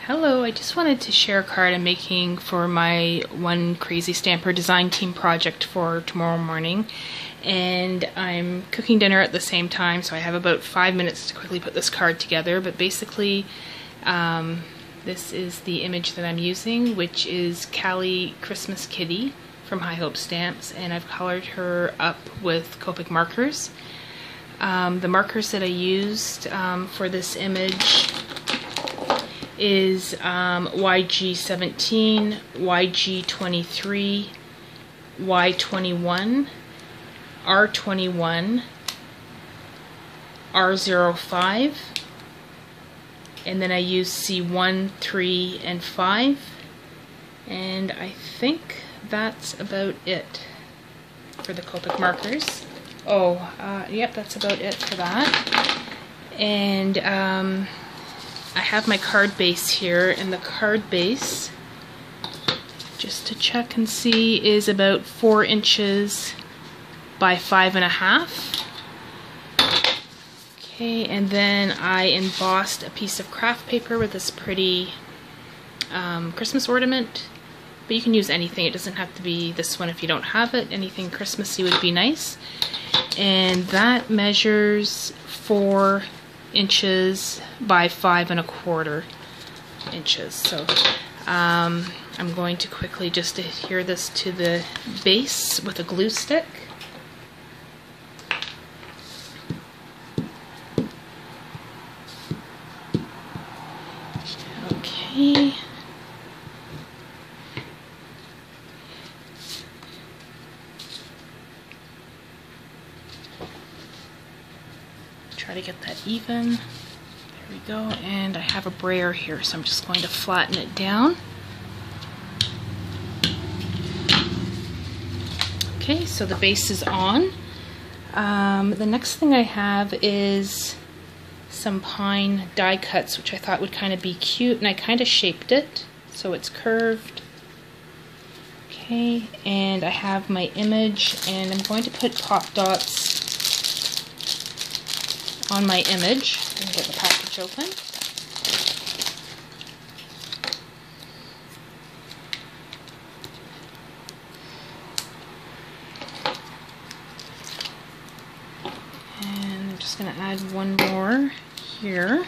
Hello, I just wanted to share a card I'm making for my One Crazy Stamper design team project for tomorrow morning. And I'm cooking dinner at the same time, so I have about 5 minutes to quickly put this card together. But basically, this is the image that I'm using, which is Callie Christmas Kitty from High Hope Stamps, and I've colored her up with Copic markers. The markers that I used for this image is YG17, YG23, Y21, R21, R05, and then I use C1, 3, and 5, and I think that's about it for the Copic markers. Yep, that's about it for that. And I have my card base here, and the card base, just to check and see, is about 4 inches by 5.5. Okay, and then I embossed a piece of craft paper with this pretty Christmas ornament, but you can use anything. It doesn't have to be this one if you don't have it. Anything Christmassy would be nice. And that measures 4 inches by 5.25 inches. So I'm going to quickly just adhere this to the base with a glue stick. Okay. Try to get that even. There we go. And I have a brayer here, so I'm just going to flatten it down. Okay, so the base is on. The next thing I have is some pine die cuts, which I thought would kind of be cute, and I kind of shaped it so it's curved. Okay, and I have my image, and I'm going to put pop dots on my image. I'm going to get the package open. And I'm just going to add one more here.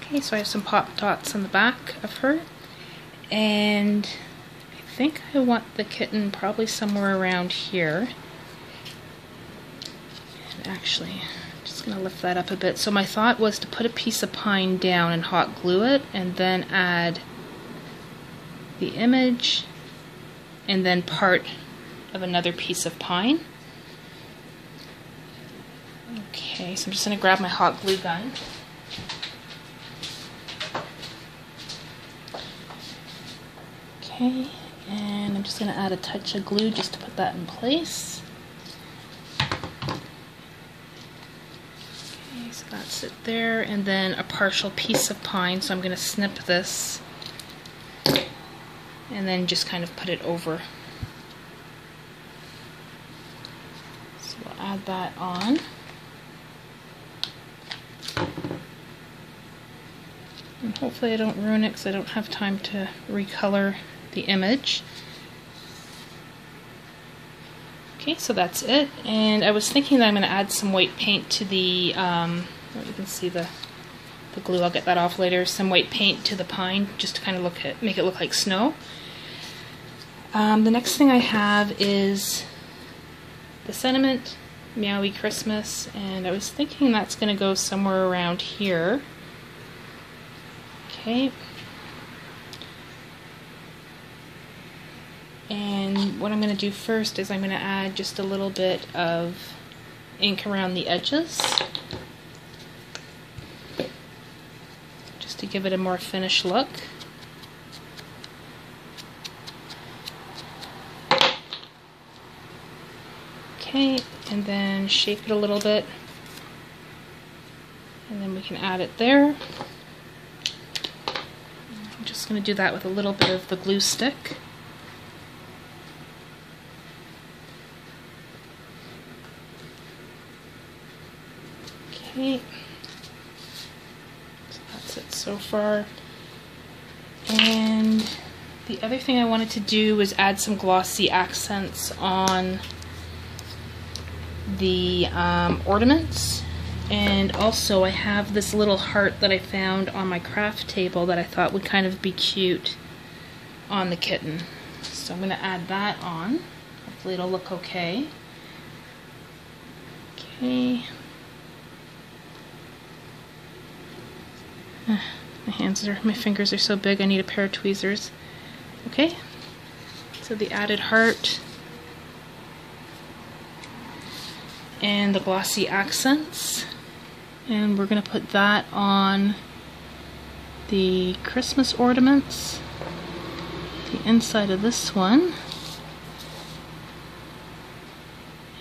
Okay, so I have some pop dots on the back of her, and I think I want the kitten probably somewhere around here. And actually, I'm just going to lift that up a bit. So my thought was to put a piece of pine down and hot glue it, and then add the image, and then part of another piece of pine. Okay, so I'm just going to grab my hot glue gun. Okay, and I'm just going to add a touch of glue just to put that in place. Okay, so that's it there, and then a partial piece of pine, so I'm going to snip this and then just kind of put it over. So we'll add that on. And hopefully I don't ruin it because I don't have time to recolor the image. Okay, so that's it. And I was thinking that I'm going to add some white paint to the, you can see the glue, I'll get that off later, some white paint to the pine just to kind of make it look like snow. The next thing I have is the sentiment, Meowie Christmas, and I was thinking that's going to go somewhere around here. Okay. And what I'm going to do first is I'm going to add just a little bit of ink around the edges, just to give it a more finished look. Okay, and then shape it a little bit, and then we can add it there. I'm just going to do that with a little bit of the glue stick. Okay, so that's it so far. And the other thing I wanted to do was add some glossy accents on the ornaments. And also I have this little heart that I found on my craft table that I thought would kind of be cute on the kitten. So I'm going to add that on. Hopefully it'll look okay. Okay. My fingers are so big I need a pair of tweezers. Okay, so the added heart and the glossy accents, and we're going to put that on the Christmas ornaments, the inside of this one,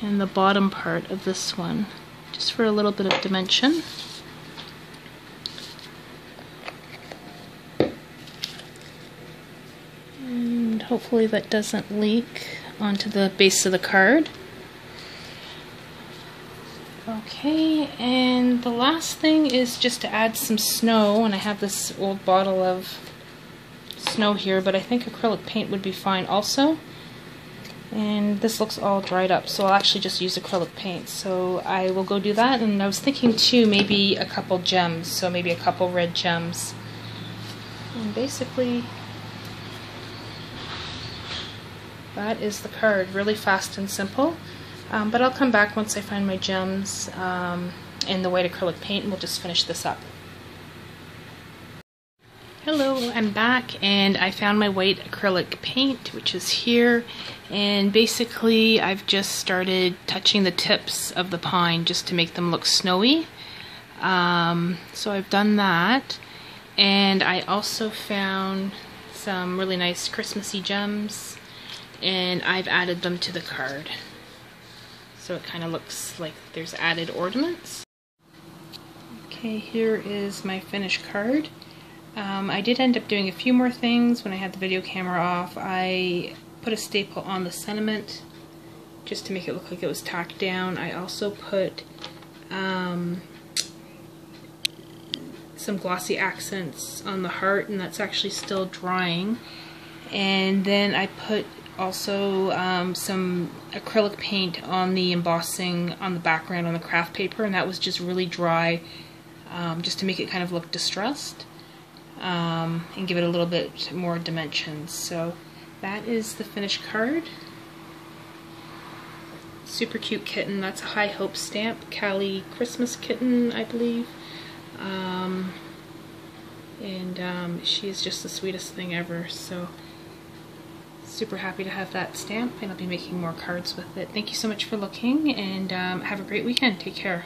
and the bottom part of this one, just for a little bit of dimension. And hopefully that doesn't leak onto the base of the card. Okay, and the last thing is just to add some snow, and I have this old bottle of snow here, but I think acrylic paint would be fine also. And this looks all dried up, so I'll actually just use acrylic paint. So I will go do that, and I was thinking too maybe a couple gems, so maybe a couple red gems. And basically that is the card, really fast and simple. But I'll come back once I find my gems and the white acrylic paint, and we'll just finish this up. Hello, I'm back, and I found my white acrylic paint, which is here, and basically I've just started touching the tips of the pine just to make them look snowy. So I've done that, and I also found some really nice Christmassy gems, and I've added them to the card. So it kind of looks like there's added ornaments. Okay, here is my finished card. I did end up doing a few more things when I had the video camera off. I put a staple on the sentiment just to make it look like it was tacked down. I also put some glossy accents on the heart, and that's actually still drying. And then I put also some acrylic paint on the embossing on the background on the craft paper, and that was just really dry, just to make it kind of look distressed and give it a little bit more dimensions. So that is the finished card. Super cute kitten. That's a High Hope stamp, Callie Christmas kitten, I believe. She is just the sweetest thing ever. So super happy to have that stamp, and I'll be making more cards with it. Thank you so much for looking, and have a great weekend. Take care.